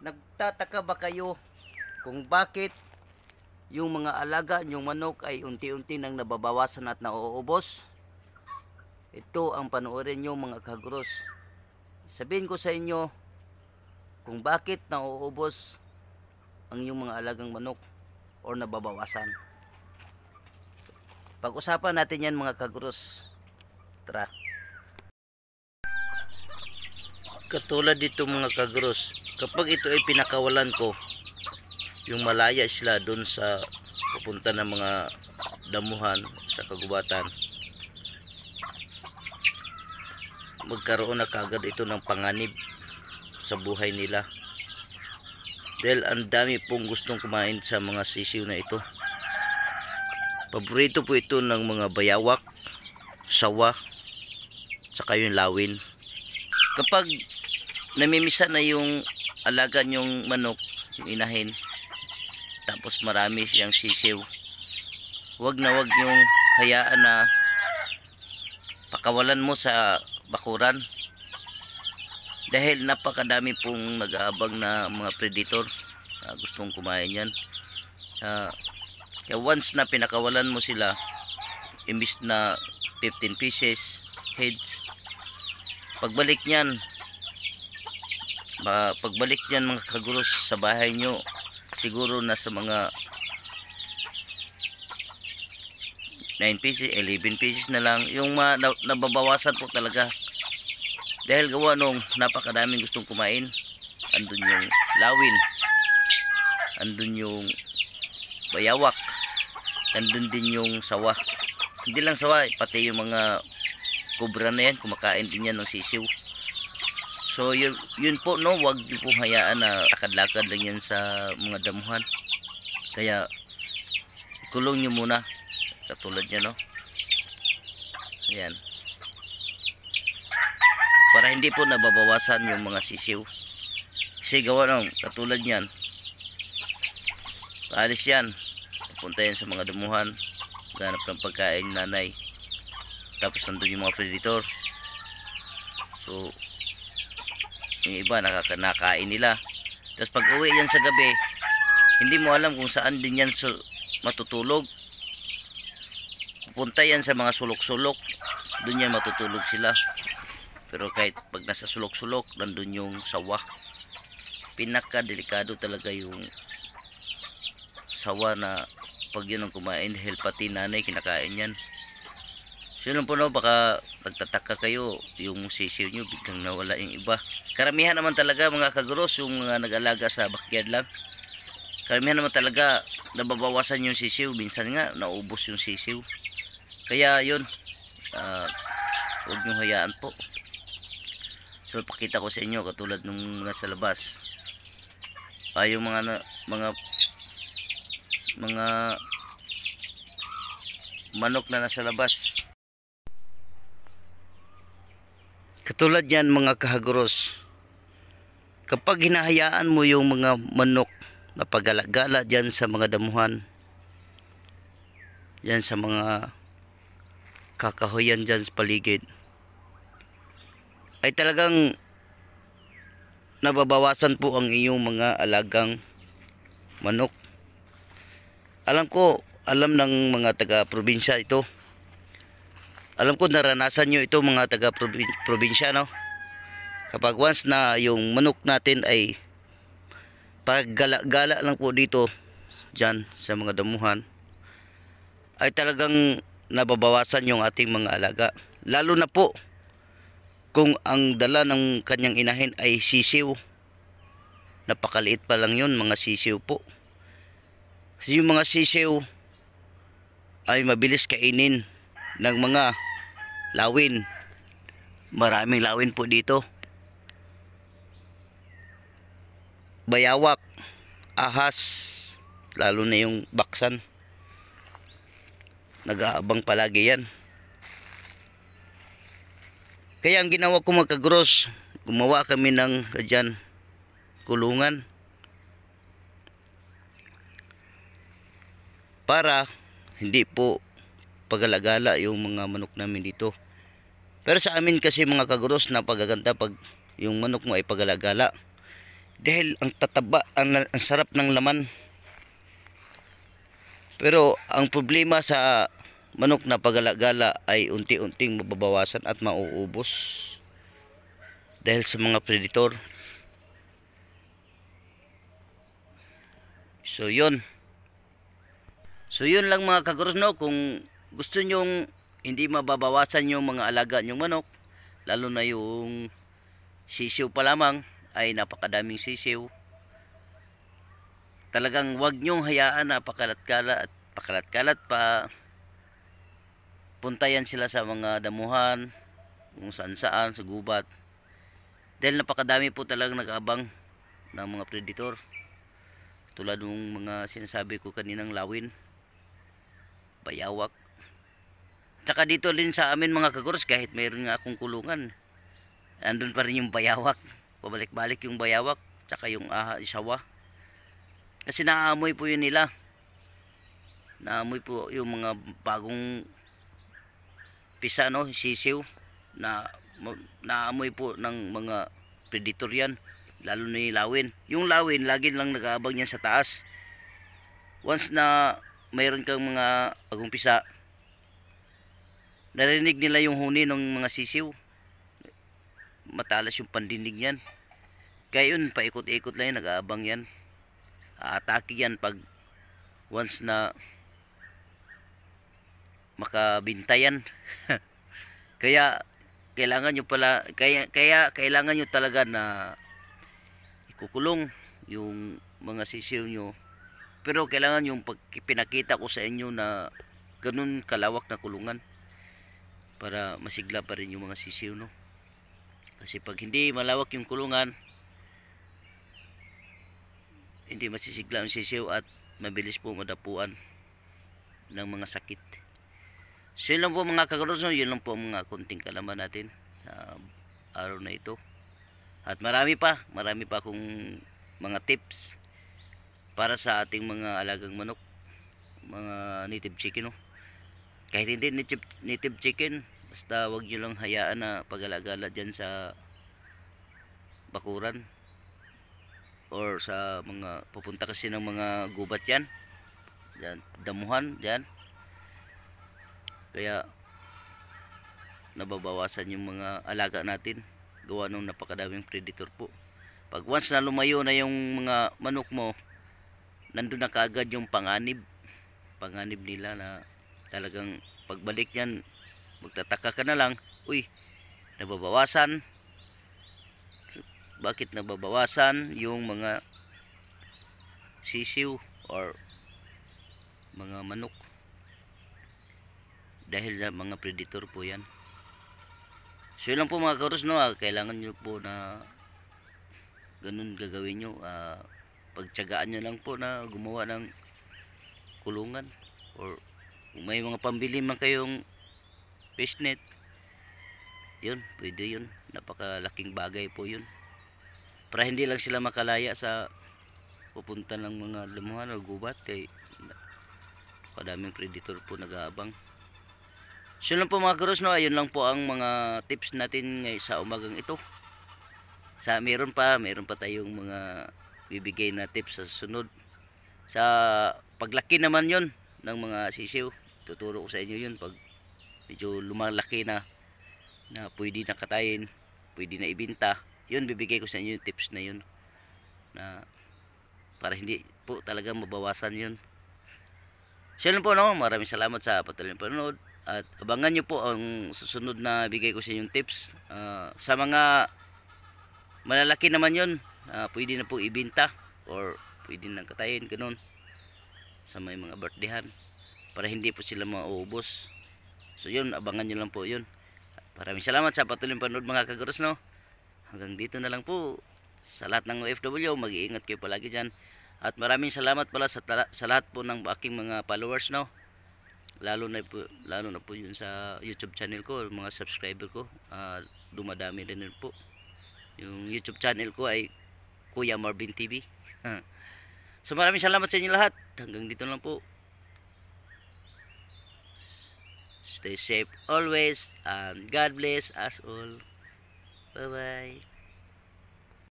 Nagtataka ba kayo kung bakit yung mga alaga nyong manok ay unti-unti nang nababawasan at nauubos? Ito ang panoorin nyo mga kagros. Sabihin ko sa inyo kung bakit nauubos ang yung mga alagang manok o nababawasan. Pag-usapan natin yan mga kagros. Tara. Katulad dito mga kagros, kapag ito ay pinakawalan ko, yung malaya sila dun sa pupunta ng mga damuhan sa kagubatan, magkaroon na kagad ito ng panganib sa buhay nila. Dahil ang dami pong gustong kumain sa mga sisiw na ito. Paborito po ito ng mga bayawak, sawa, saka yung lawin. Kapag namimisa na yung alaga nyong manok, yung inahin, tapos marami siyang sisiw, wag na wag yung hayaan na pakawalan mo sa bakuran. Dahil napakadami pong nag-aabang na mga predator na gustong kumain yan. Kaya once na pinakawalan mo sila, imbis na 15 pieces heads, pagbalik niyan mga kagros sa bahay nyo, siguro nasa mga 9 pieces, 11 pieces na lang yung nababawasan po talaga. Dahil gawa nung napakadaming gustong kumain. Andun yung lawin, andun yung bayawak, andun din yung sawa. Hindi lang sawa, pati yung mga kubra na yan, kumakain din yan ng sisiw. So yun po, no, wag niyo pong hayaan na lakad-lakad lang yan sa mga damuhan. Kaya kulong nyo muna, katulad niya, no. Ayan, para hindi po nababawasan yung mga sisiw. Kasi gawa nung katulad niyan, paalis yan, pupunta yan sa mga damuhan, ganap ng pagkain nanay, tapos nandun yung mga predator. So yung iba nakakain nila. Tapos pag uwi yan sa gabi, hindi mo alam kung saan din yan matutulog. Pupunta yan sa mga sulok-sulok, doon yan matutulog sila. Pero kahit pag nasa sulok-sulok, nandun yung sawa. Pinaka delikado talaga yung sawa, na pag yun ang kumain, dahil pati nanay kinakain yan. So yun po, no, baka nagtataka kayo, yung sisiw nyo biglang nawala yung iba. Karamihan naman talaga mga kagros, yung mga nag-alaga sa backyard lang, karamihan naman talaga nababawasan yung sisiw. Minsan nga naubos yung sisiw. Kaya yun, huwag nyo hayaan po. So pakita ko sa inyo katulad nung nasa labas, yung mga manok na nasa labas. Katulad yan mga kahagros, kapag hinahayaan mo yung mga manok na pagala-gala dyan sa mga damuhan, dyan sa mga kakahoyan dyan sa paligid, ay talagang nababawasan po ang iyong mga alagang manok. Alam ng mga taga-probinsya ito. Alam ko naranasan nyo ito mga taga-probinsya, no? Kapag once na yung manok natin ay paggala-gala lang po dito, dyan sa mga damuhan, ay talagang nababawasan yung ating mga alaga. Lalo na po kung ang dala ng kanyang inahin ay sisiw. Napakaliit pa lang yun, mga sisiw po. Kasi yung mga sisiw ay mabilis kainin ng mga lawin. Maraming lawin po dito. Bayawak, ahas, lalo na yung baksan, nag-aabang palagi yan. Kaya ang ginawa ko mga kagros, gumawa kami ng dyan kulungan para hindi po pagalagala yung mga manok namin dito. Pero sa amin kasi mga kagros, napagaganda pag yung manok mo ay pagalagala. dahil ang tataba, ang sarap ng laman. Pero ang problema sa manok na pagalagala ay unti-unting mababawasan at mauubos dahil sa mga predator. So yun lang mga kaguros, no. Kung gusto nyong hindi mababawasan yung mga alaga nyong manok, lalo na yung sisiw pa lamang ay napakadaming sisiw, talagang wag nyong hayaan na pakalat-kalat pa. Puntayan sila sa mga damuhan, kung saan-saan, sa gubat, dahil napakadami po talagang nag-aabang ng mga predator, tulad ng mga sinasabi ko kaninang lawin, bayawak. Tsaka dito rin sa amin mga kaguros, kahit mayroon nga akong kulungan, andun pa rin yung bayawak, pabalik-balik yung bayawak, tsaka yung isawa. Kasi naaamoy po yun nila, naamoy po yung mga bagong pisa, no, sisiw, na naamoy po ng mga predator yan, lalo na yung lawin. Yung lawin lagi lang nag-aabang yan sa taas. Once na mayroon kang mga bagong pisa, narinig nila yung huni ng mga sisiw, matalas yung pandinig yan. Kaya yun, paikot-ikot lang yan, nag-aabang yan, aatake yan pag once na makabintayan. Kaya kailangan nyo kailangan nyo talaga na ikukulong yung mga sisiw nyo. Pero kailangan yung pinakita ko sa inyo na ganun kalawak na kulungan para masigla pa rin yung mga sisiw, no. Kasi pag hindi malawak yung kulungan, hindi masisigla ang sisiw at mabilis po madapuan ng mga sakit. So yun lang po mga kagaros, no? Yun lang po mga kunting kalaman natin sa araw na ito. At marami pa akong mga tips para sa ating mga alagang manok, mga native chicken, no? Kahit hindi native chicken, basta wag nyo lang hayaan na pag-alagala dyan sa bakuran or sa mga pupunta kasi ng mga gubat yan, damuhan dyan. Kaya nababawasan yung mga alaga natin gawa ng napakadaming predator po. Pag once na lumayo na yung mga manok mo, nandun na kaagad yung panganib nila, na talagang pagbalik yan magtataka ka na lang, uy, nababawasan. Bakit nababawasan yung mga sisiw or mga manok? Dahil sa mga predator po yan. So yun lang po mga karos, no. Kailangan nyo po na ganun gagawin nyo, pagtyagaan nyo lang po na gumawa ng kulungan, or kung may mga pambili man kayong fishnet, yun, pwede yun. Napakalaking bagay po yun, para hindi lang sila makalaya sa pupunta ng mga lamuhan o gubat, kay kadaming predator po nag-aabang. So lang po mga karos, no. Ayun lang po ang mga tips natin ngayon sa umagang ito. Meron pa tayong mga bibigay na tips sa susunod. Sa paglaki naman yon ng mga sisiw, tuturo ko sa inyo yun. Pag medyo lumalaki na pwede na katayin, pwede na ibenta, yun, bibigay ko sa inyo yung tips na yun, na para hindi po talaga mabawasan yun. So yun po, no. Maraming salamat sa patuloy na panonood. At abangan nyo po ang susunod na bigay ko sa inyong tips. Sa mga malalaki naman yun, pwede na po ibenta or pwede na katayin, ganun, sa may mga birthdayhan, para hindi po sila mauubos. So yun, abangan nyo lang po yun. Maraming salamat sa patuloy na panonood mga kaguros, no. Hanggang dito na lang po. Sa lahat ng OFW, mag-iingat kayo palagi dyan. At maraming salamat pala sa lahat po ng aking mga followers, no. Lalo na po yun sa YouTube channel ko, mga subscriber ko, dumadami rin po. Yung YouTube channel ko ay Kuya Marvin TV. So maraming salamat sa inyo lahat. Hanggang dito lang po. Stay safe always, and God bless us all. Bye bye.